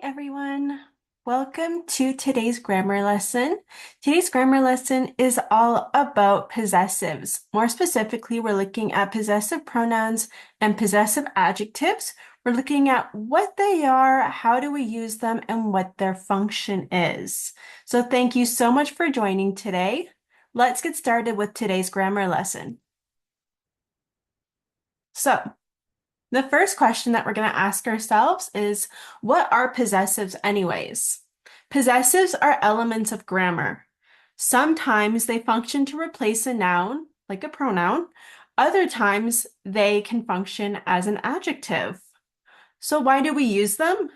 everyone. Welcome to today's grammar lesson. Today's grammar lesson is all about possessives. More specifically, we're looking at possessive pronouns and possessive adjectives. We're looking at what they are, how do we use them, and what their function is. So thank you so much for joining today. Let's get started with today's grammar lesson. So, the first question that we're going to ask ourselves is, what are possessives anyways? Possessives are elements of grammar. Sometimes they function to replace a noun, like a pronoun. Other times they can function as an adjective. So why do we use them?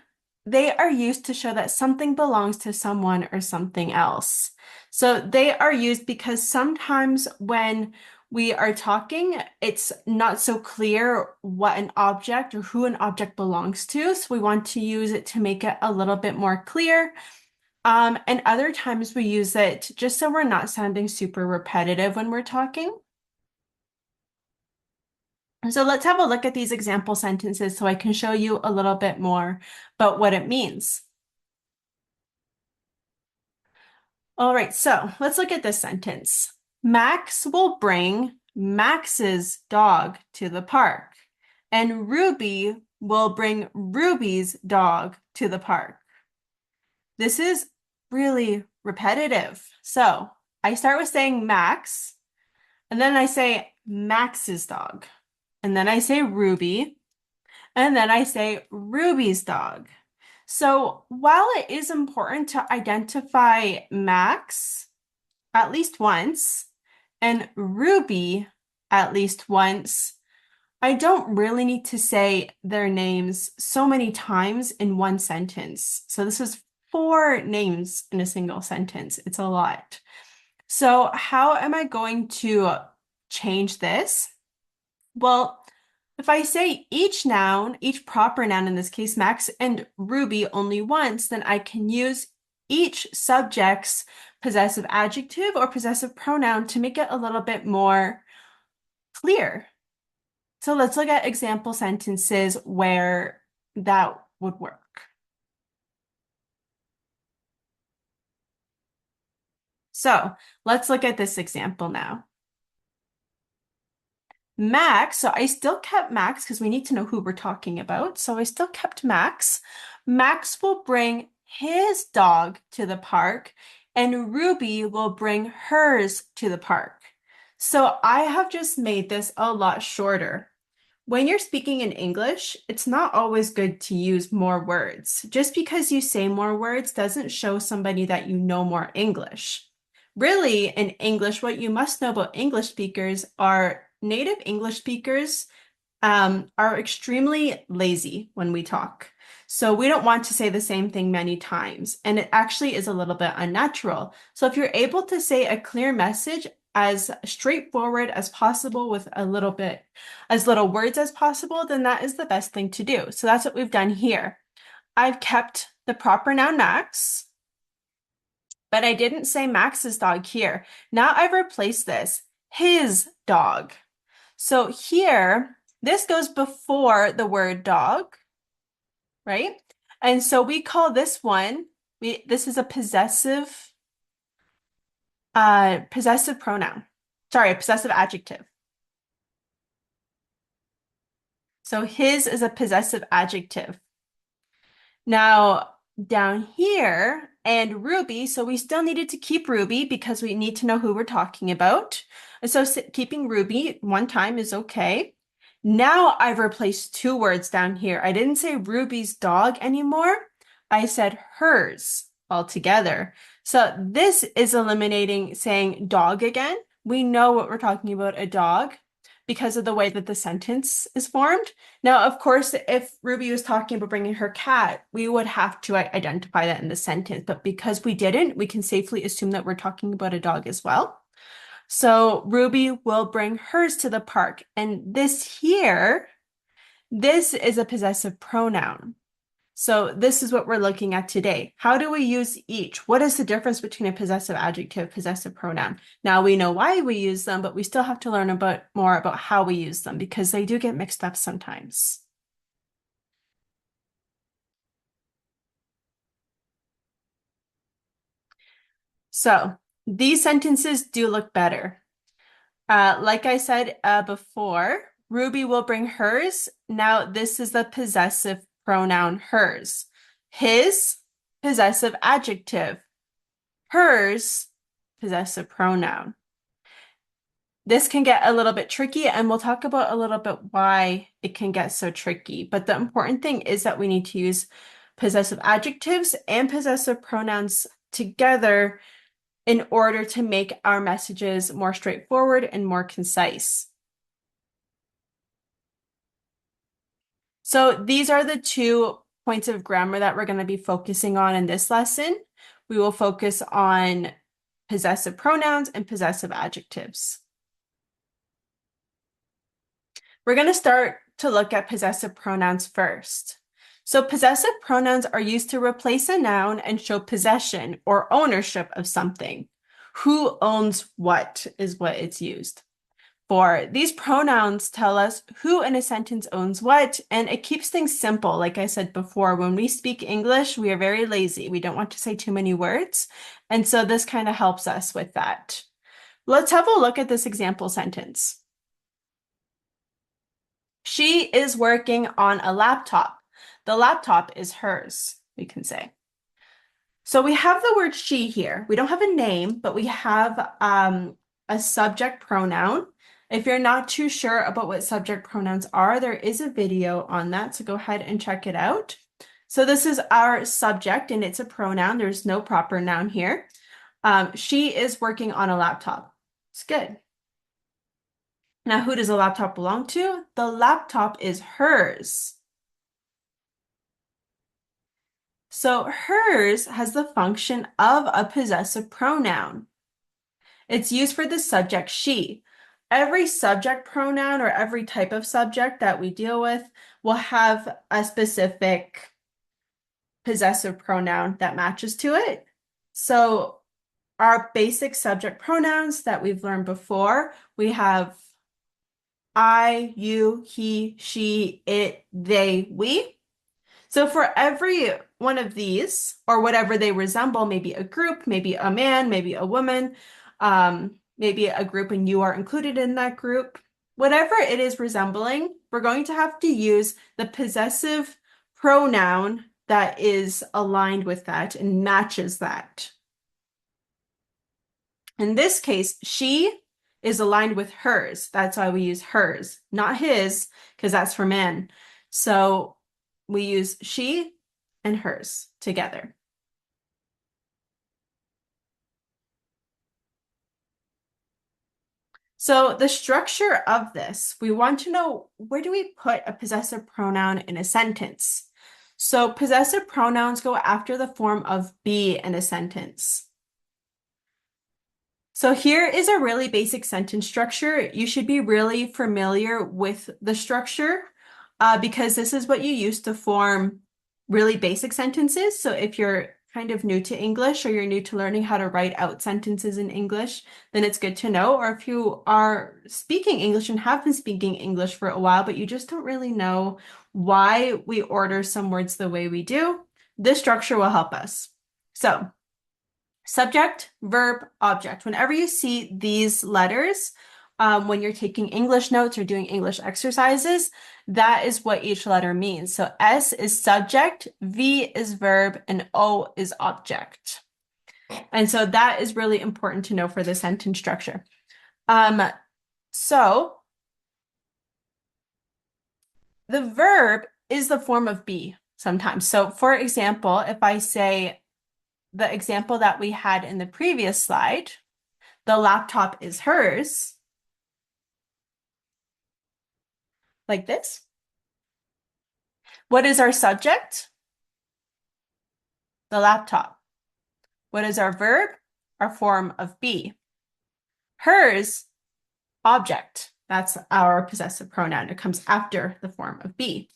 They are used to show that something belongs to someone or something else. So they are used because sometimes when we are talking, it's not so clear what an object or who an object belongs to. So we want to use it to make it a little bit more clear. And other times we use it just so we're not sounding super repetitive when we're talking. So let's have a look at these example sentences so I can show you a little bit more about what it means. All right, so let's look at this sentence. Max will bring Max's dog to the park, and Ruby will bring Ruby's dog to the park. This is really repetitive. So I start with saying Max, and then I say Max's dog, and then I say Ruby, and then I say Ruby's dog. So while it is important to identify Max at least once and Ruby at least once, I don't really need to say their names so many times in one sentence. So this is 4 names in a single sentence. It's a lot. So how am I going to change this? Well, if I say each noun, each proper noun, in this case, Max and Ruby only once, then I can use each subject's possessive adjective or possessive pronoun to make it a little bit more clear. So let's look at example sentences where that would work. So let's look at this example now. Max, so I still kept Max because we need to know who we're talking about. So I still kept Max. Max will bring his dog to the park, and Ruby will bring hers to the park. So I have just made this a lot shorter. When you're speaking in English, it's not always good to use more words. Just because you say more words doesn't show somebody that you know more English. Really, in English, what you must know about English speakers are native English speakers are extremely lazy when we talk. So we don't want to say the same thing many times, and it actually is a little bit unnatural. So if you're able to say a clear message as straightforward as possible with a little bit, as little words as possible, then that is the best thing to do. So that's what we've done here. I've kept the proper noun Max, but I didn't say Max's dog here. Now I've replaced this, his dog. So here, this goes before the word dog, right? And so we call this one, this is a possessive pronoun. Sorry, a possessive adjective. So his is a possessive adjective. Now, down here, and Ruby, so we still needed to keep Ruby because we need to know who we're talking about. And so keeping Ruby one time is okay. Now I've replaced 2 words down here. I didn't say Ruby's dog anymore. I said hers altogether. So this is eliminating saying dog again. We know what we're talking about, a dog, because of the way that the sentence is formed. Now, of course, if Ruby was talking about bringing her cat, we would have to identify that in the sentence. But because we didn't, we can safely assume that we're talking about a dog as well. So Ruby will bring hers to the park. And this here, this is a possessive pronoun. So this is what we're looking at today. How do we use each? What is the difference between a possessive adjective, possessive pronoun? Now we know why we use them, but we still have to learn more about how we use them because they do get mixed up sometimes. So these sentences do look better. Like I said before, Ruby will bring hers. Now this is the possessive pronoun hers. His, possessive adjective. Hers, possessive pronoun. This can get a little bit tricky, and we'll talk about a little bit why it can get so tricky. But the important thing is that we need to use possessive adjectives and possessive pronouns together in order to make our messages more straightforward and more concise. So these are the 2 points of grammar that we're going to be focusing on in this lesson. We will focus on possessive pronouns and possessive adjectives. We're going to start to look at possessive pronouns first. So possessive pronouns are used to replace a noun and show possession or ownership of something. Who owns what is what it's used for. These pronouns tell us who in a sentence owns what, and it keeps things simple. Like I said before, when we speak English, we are very lazy. We don't want to say too many words. And so this kind of helps us with that. Let's have a look at this example sentence. She is working on a laptop. The laptop is hers, we can say. So we have the word she here. We don't have a name, but we have a subject pronoun. If you're not too sure about what subject pronouns are, there is a video on that, so go ahead and check it out. So this is our subject, and it's a pronoun. There's no proper noun here. She is working on a laptop. It's good. Now, who does the laptop belong to? The laptop is hers. So hers has the function of a possessive pronoun. It's used for the subject she. Every subject pronoun or every type of subject that we deal with will have a specific possessive pronoun that matches to it. So our basic subject pronouns that we've learned before, we have I, you, he, she, it, they, we. So for every one of these, or whatever they resemble, maybe a group, maybe a man, maybe a woman, maybe a group and you are included in that group, whatever it is resembling, we're going to have to use the possessive pronoun that is aligned with that and matches that. In this case, she is aligned with hers. That's why we use hers, not his, because that's for men. So we use she and hers together. So the structure of this, we want to know, where do we put a possessive pronoun in a sentence? So possessive pronouns go after the form of be in a sentence. So here is a really basic sentence structure. You should be really familiar with the structure because this is what you use to form really basic sentences. So if you're kind of new to English or you're new to learning how to write out sentences in English, then it's good to know. Or if you are speaking English and have been speaking English for a while, but you just don't really know why we order some words the way we do, this structure will help us. So subject, verb, object. Whenever you see these letters, when you're taking English notes or doing English exercises, that is what each letter means. So S is subject, V is verb, and O is object. And so that is really important to know for the sentence structure. So the verb is the form of be sometimes. So for example, if I say the example that we had in the previous slide, the laptop is hers, like this. What is our subject? The laptop. What is our verb? Our form of be. Hers, object. That's our possessive pronoun. It comes after the form of be.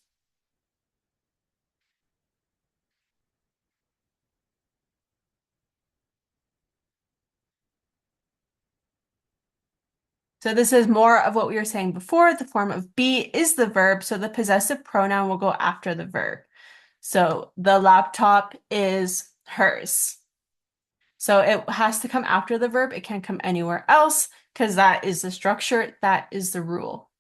So this is more of what we were saying before. The form of be is the verb, so the possessive pronoun will go after the verb. So the laptop is hers. So it has to come after the verb. It can't come anywhere else because that is the structure, that is the rule.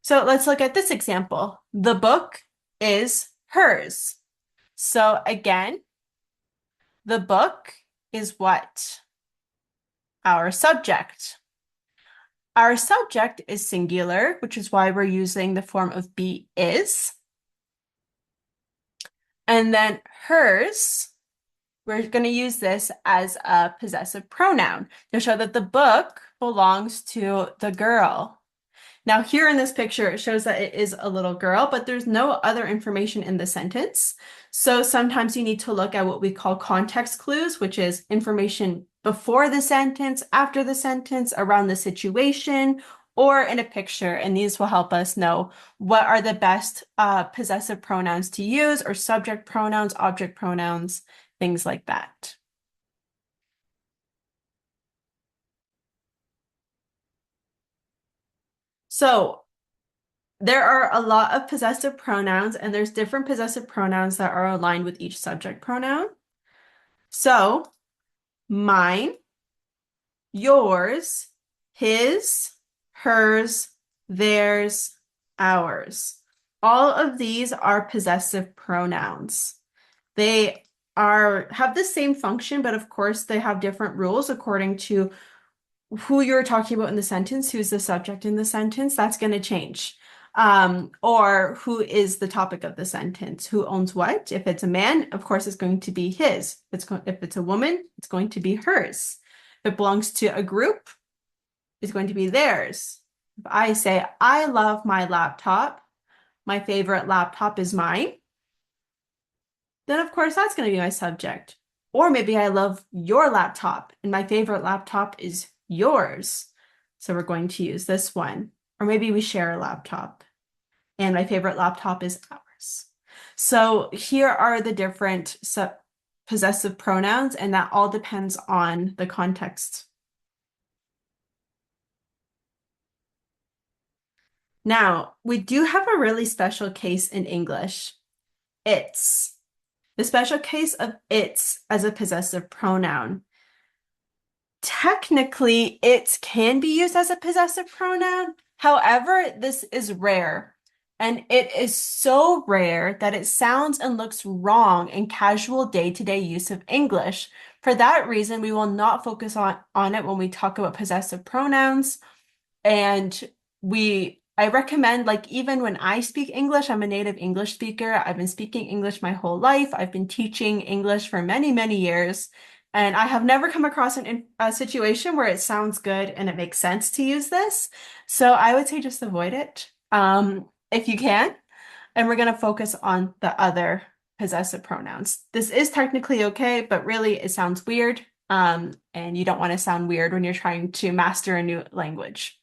So let's look at this example. The book is hers. So again, the book is what? Our subject. Our subject is singular, which is why we're using the form of be is. And then hers, we're going to use this as a possessive pronoun to show that the book belongs to the girl. Now, here in this picture, it shows that it is a little girl, but there's no other information in the sentence. So sometimes you need to look at what we call context clues, which is information before the sentence, after the sentence, around the situation, or in a picture. And these will help us know what are the best possessive pronouns to use, or subject pronouns, object pronouns, things like that. So there are a lot of possessive pronouns, and there's different possessive pronouns that are aligned with each subject pronoun. So, mine, yours, his, hers, theirs, ours. All of these are possessive pronouns. They have the same function, but of course they have different rules according to who you're talking about in the sentence, who's the subject in the sentence, that's going to change. Or who is the topic of the sentence, who owns what. If it's a man, of course, it's going to be his. If it's a woman, it's going to be hers. If it belongs to a group, it's going to be theirs. If I say, I love my laptop, my favorite laptop is mine, then of course that's going to be my subject. Or maybe I love your laptop and my favorite laptop is yours. So we're going to use this one. Or maybe we share a laptop and my favorite laptop is ours. So here are the different possessive pronouns, and that all depends on the context. Now, we do have a really special case in English. It's. The special case of it's as a possessive pronoun. Technically, it can be used as a possessive pronoun. However, this is rare. And it is so rare that it sounds and looks wrong in casual day-to-day use of English. For that reason, we will not focus on it when we talk about possessive pronouns. And I recommend, like, even when I speak English, I'm a native English speaker. I've been speaking English my whole life. I've been teaching English for many, many years. And I have never come across a situation where it sounds good and it makes sense to use this. So I would say just avoid it if you can. And we're going to focus on the other possessive pronouns. This is technically okay, but really it sounds weird. And you don't want to sound weird when you're trying to master a new language.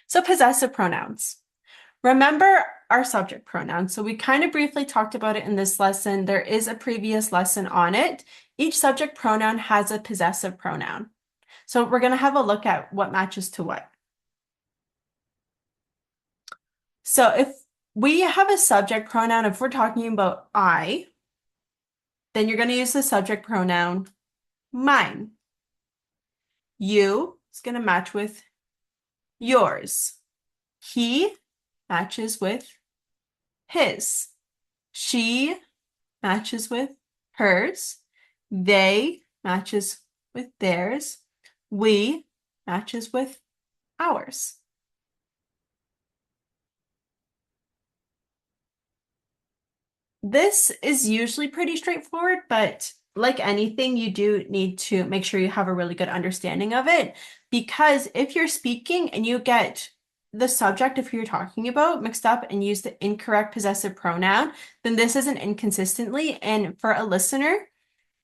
So possessive pronouns. Remember our subject pronoun. So we kind of briefly talked about it in this lesson. There is a previous lesson on it. Each subject pronoun has a possessive pronoun. So we're going to have a look at what matches to what. So if we have a subject pronoun, if we're talking about I, then you're going to use the subject pronoun mine. You is going to match with yours. He matches with his. She matches with hers. They matches with theirs. We matches with ours. This is usually pretty straightforward, but like anything, you do need to make sure you have a really good understanding of it, because if you're speaking and you get the subject of who you're talking about mixed up and use the incorrect possessive pronoun, then this isn't inconsistently, and for a listener,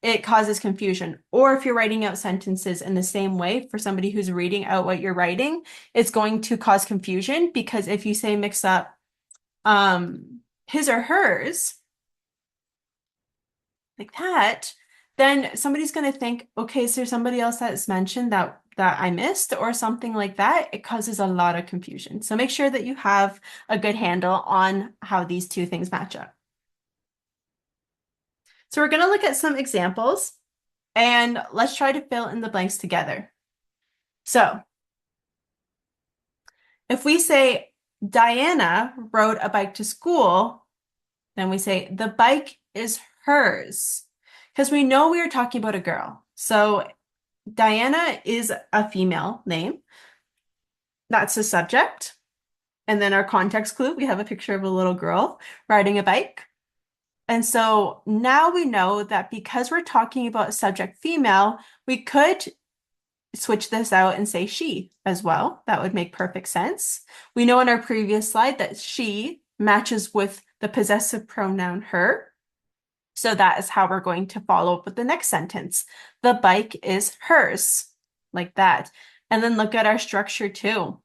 it causes confusion. Or if you're writing out sentences in the same way for somebody who's reading out what you're writing, it's going to cause confusion, because if you say mix up his or hers, like that, then somebody's going to think, okay, is there somebody else that's mentioned that I missed or something like that? It causes a lot of confusion. So make sure that you have a good handle on how these two things match up. So we're going to look at some examples and let's try to fill in the blanks together. So if we say Diana rode a bike to school, then we say the bike is hers because we know we are talking about a girl. So Diana is a female name. That's the subject. And then our context clue, we have a picture of a little girl riding a bike. And so now we know that because we're talking about subject female, we could switch this out and say she as well. That would make perfect sense. We know in our previous slide that she matches with the possessive pronoun her. So that is how we're going to follow up with the next sentence. The bike is hers, like that. And then look at our structure too.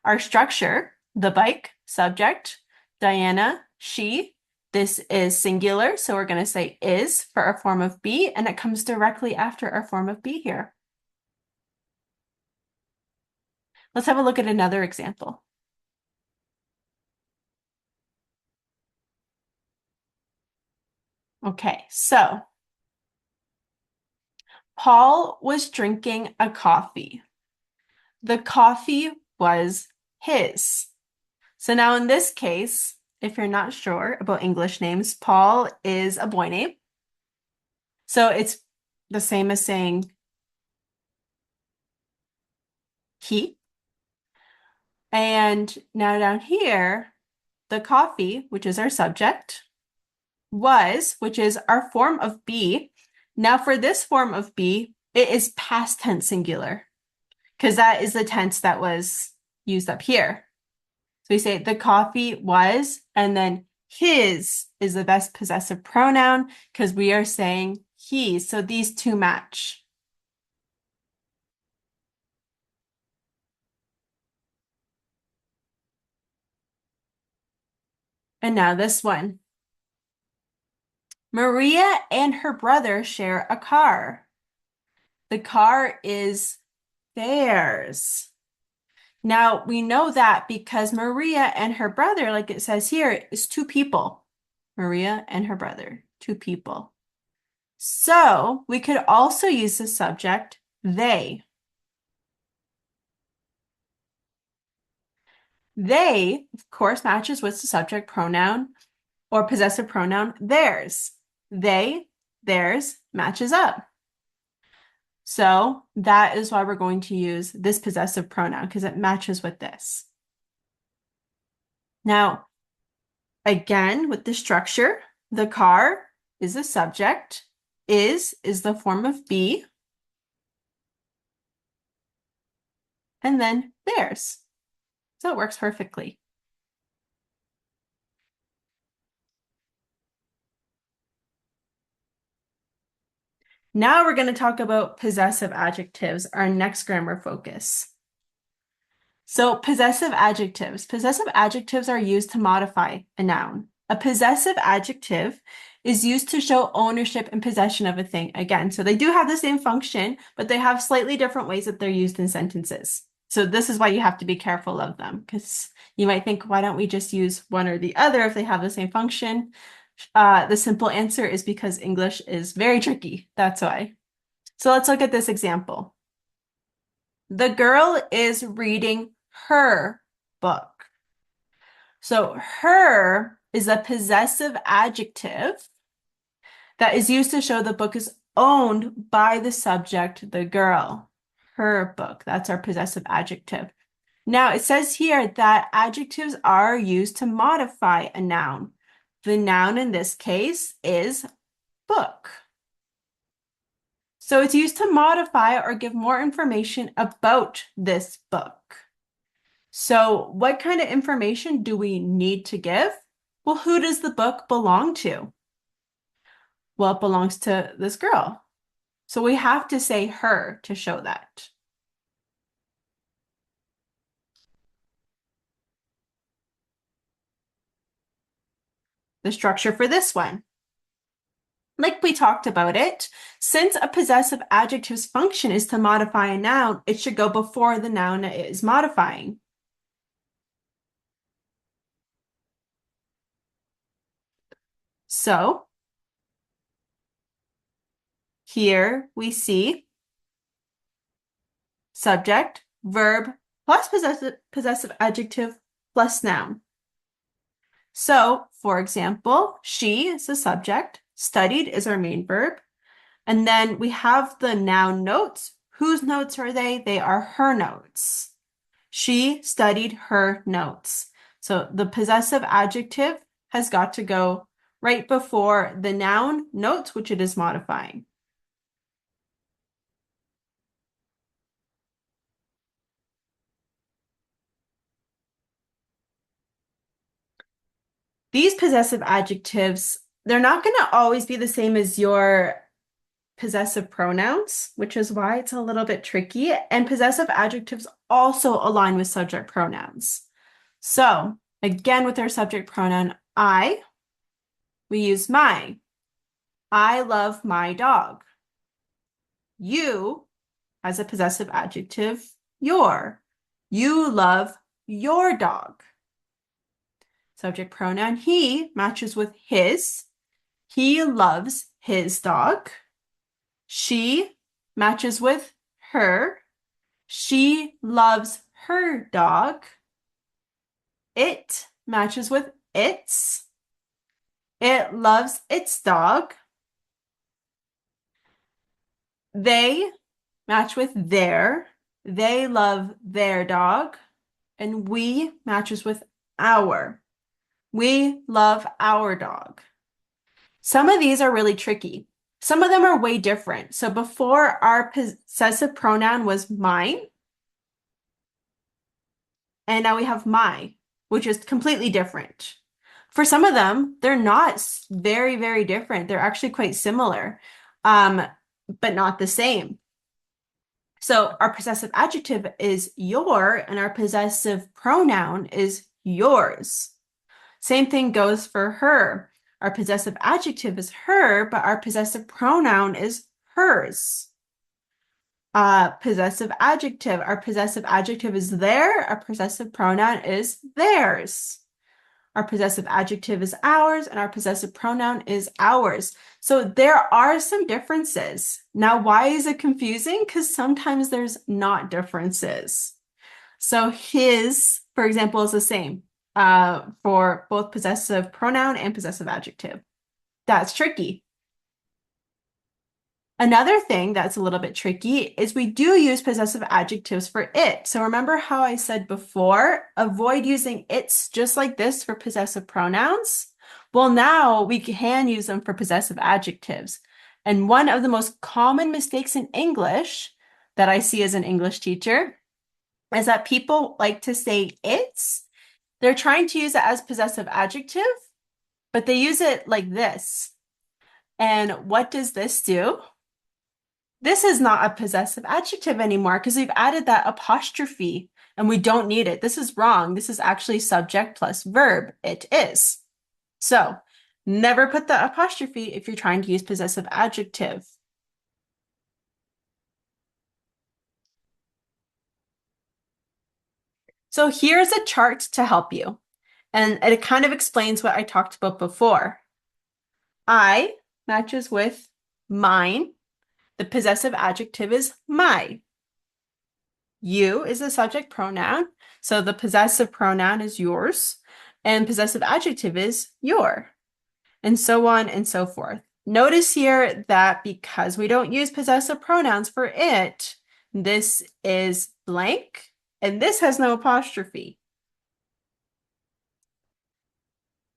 Our structure, the bike, subject, Diana, she. This is singular, so we're going to say is for our form of be, and it comes directly after our form of be here. Let's have a look at another example. Okay, so Paul was drinking a coffee. The coffee was his. So now in this case, if you're not sure about English names, Paul is a boy name. So it's the same as saying he. And now down here, the coffee, which is our subject, was, which is our form of be. Now for this form of be, it is past tense singular because that is the tense that was used up here. So we say the coffee was, and then his is the best possessive pronoun because we are saying he. So these two match. And now this one. Maria and her brother share a car. The car is theirs. Now we know that because Maria and her brother, like it says here, is two people. Maria and her brother, two people. So we could also use the subject they. They, of course, matches with the subject pronoun or possessive pronoun theirs. They, theirs matches up. So that is why we're going to use this possessive pronoun because it matches with this. Now, again, with the structure, the car is the subject, is the form of be, and then theirs. So it works perfectly. Now we're going to talk about possessive adjectives, our next grammar focus. So possessive adjectives are used to modify a noun. A possessive adjective is used to show ownership and possession of a thing. Again, so they do have the same function, but they have slightly different ways that they're used in sentences. So this is why you have to be careful of them, because you might think, why don't we just use one or the other if they have the same function? The simple answer is because English is very tricky. That's why. So let's look at this example. The girl is reading her book. So her is a possessive adjective that is used to show the book is owned by the subject, the girl. Her book. That's our possessive adjective. Now it says here that adjectives are used to modify a noun. The noun in this case is book. So it's used to modify or give more information about this book. So what kind of information do we need to give? Well, who does the book belong to? Well, it belongs to this girl. So we have to say her to show that. The structure for this one. Like we talked about it, since a possessive adjective's function is to modify a noun, it should go before the noun it is modifying. So here we see subject, verb, plus possessive adjective, plus noun. So, for example, she is the subject, studied is our main verb, and then we have the noun notes. Whose notes are they? They are her notes. She studied her notes. So the possessive adjective has got to go right before the noun notes, which it is modifying. These possessive adjectives, they're not going to always be the same as your possessive pronouns, which is why it's a little bit tricky. And possessive adjectives also align with subject pronouns. So again, with our subject pronoun I, we use my. I love my dog. You as a possessive adjective, your. You love your dog. Subject pronoun he matches with his. He loves his dog. She matches with her. She loves her dog. It matches with its. It loves its dog. They match with their. They love their dog. And we matches with our. We love our dog. Some of these are really tricky. Some of them are way different. So before, our possessive pronoun was mine, and now we have my, which is completely different. For some of them, they're not very, very different. They're actually quite similar, but not the same. So our possessive adjective is your, and our possessive pronoun is yours. Same thing goes for her. Our possessive adjective is her, but our possessive pronoun is hers. Possessive adjective. Our possessive adjective is their. Our possessive pronoun is theirs. Our possessive adjective is ours, and our possessive pronoun is ours. So there are some differences. Now, why is it confusing? Because sometimes there's not differences. So his, for example, is the same for both possessive pronoun and possessive adjective. That's tricky. Another thing that's a little bit tricky is we do use possessive adjectives for it. So remember how I said before, avoid using it's just like this for possessive pronouns? Well, now we can use them for possessive adjectives. And one of the most common mistakes in English that I see as an English teacher is that people like to say it's. They're trying to use it as possessive adjective, but they use it like this. And what does this do? This is not a possessive adjective anymore because we've added that apostrophe and we don't need it. This is wrong. This is actually subject plus verb. It is. So never put the apostrophe if you're trying to use possessive adjective. So here's a chart to help you. And it kind of explains what I talked about before. I matches with mine. The possessive adjective is my. You is the subject pronoun, so the possessive pronoun is yours, and possessive adjective is your, and so on and so forth. Notice here that because we don't use possessive pronouns for it, this is blank, and this has no apostrophe.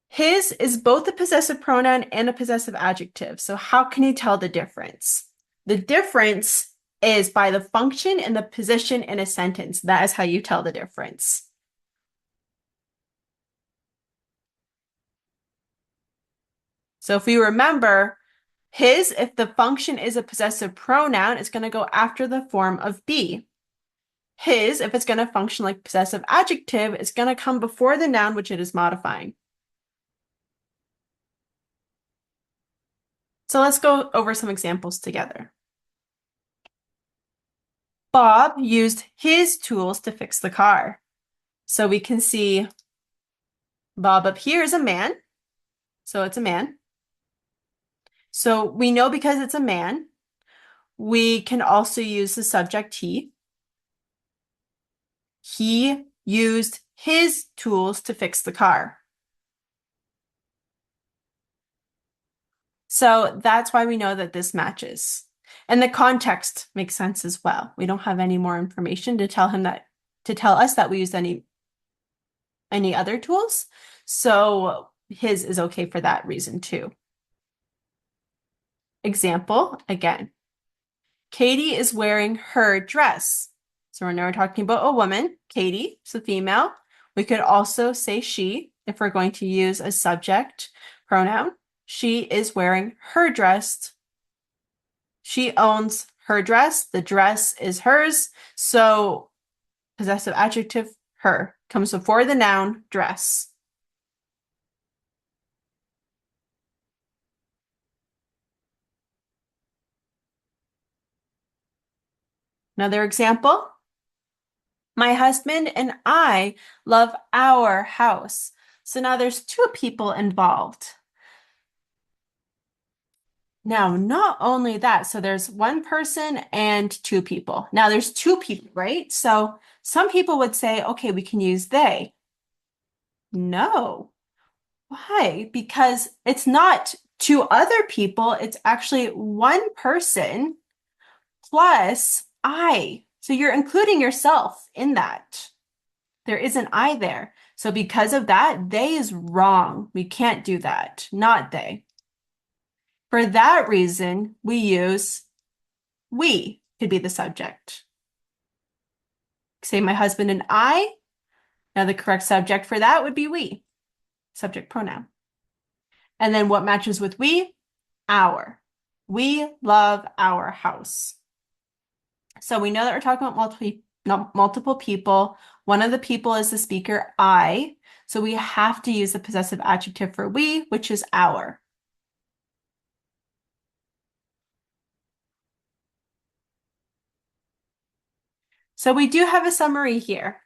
His is both a possessive pronoun and a possessive adjective, so how can you tell the difference? The difference is by the function and the position in a sentence. That is how you tell the difference. So if we remember, his, if the function is a possessive pronoun, it's going to go after the form of be. His, if it's going to function like possessive adjective, it's going to come before the noun which it is modifying. So let's go over some examples together. Bob used his tools to fix the car. So we can see Bob up here is a man. So it's a man. So we know because it's a man, We can also use the subject he. He used his tools to fix the car. So that's why we know that this matches. And the context makes sense as well. We don't have any more information to tell us that we used any other tools. So his is okay for that reason too. Example, again, Katie is wearing her dress. So now we're talking about a woman, Katie, so female. We could also say she if we're going to use a subject pronoun. She is wearing her dress. She owns her dress. The dress is hers. So possessive adjective, her, comes before the noun dress. Another example, my husband and I love our house. So now there's two people involved. Now, not only that, so there's one person and two people. Now there's two people, right? So some people would say, okay, we can use they. No. Why? Because it's not two other people, it's actually one person plus I. So you're including yourself in that. There is an I there. So because of that, they is wrong. We can't do that. Not they. For that reason, we use we could be the subject. Say my husband and I. Now the correct subject for that would be we, subject pronoun. And then what matches with we? Our. We love our house. So we know that we're talking about multiple people. One of the people is the speaker, I. So we have to use the possessive adjective for we, which is our. So we do have a summary here.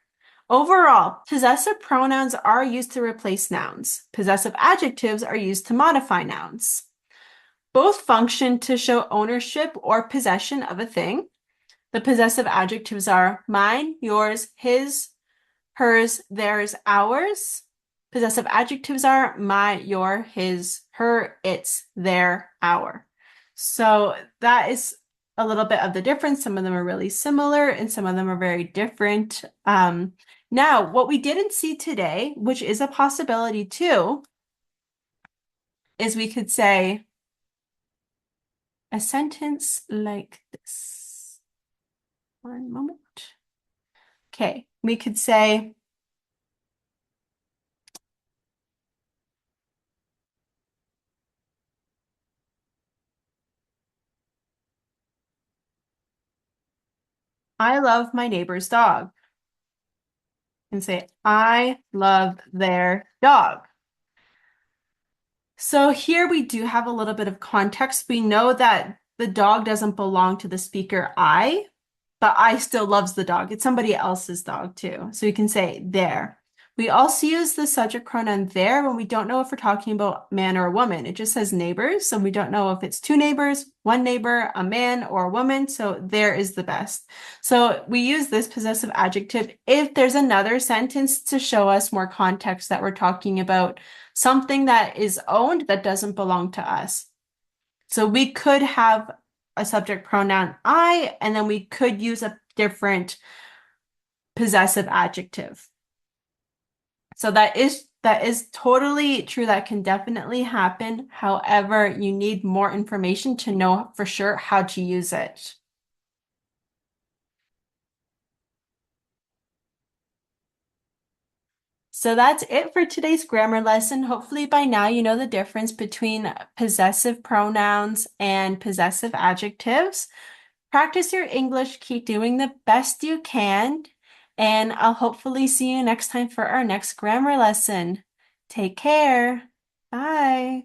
Overall, possessive pronouns are used to replace nouns. Possessive adjectives are used to modify nouns. Both function to show ownership or possession of a thing. The possessive adjectives are mine, yours, his, hers, theirs, ours. Possessive adjectives are my, your, his, her, its, their, our. So that is a little bit of the difference. Some of them are really similar and some of them are very different. Now, what we didn't see today, which is a possibility too, is we could say a sentence like this. One moment. Okay, we could say, I love my neighbor's dog. And say, I love their dog. So here we do have a little bit of context. We know that the dog doesn't belong to the speaker I, but I still loves the dog. It's somebody else's dog too. So we can say their. We also use the subject pronoun their when we don't know if we're talking about man or a woman. It just says neighbors, so we don't know if it's two neighbors, one neighbor, a man or a woman, so there is the best. So we use this possessive adjective if there's another sentence to show us more context that we're talking about something that is owned that doesn't belong to us. So we could have a subject pronoun I, and then we could use a different possessive adjective. So that is totally true. That can definitely happen. However, you need more information to know for sure how to use it. So that's it for today's grammar lesson. Hopefully by now you know the difference between possessive pronouns and possessive adjectives. Practice your English, keep doing the best you can, and I'll hopefully see you next time for our next grammar lesson. Take care. Bye.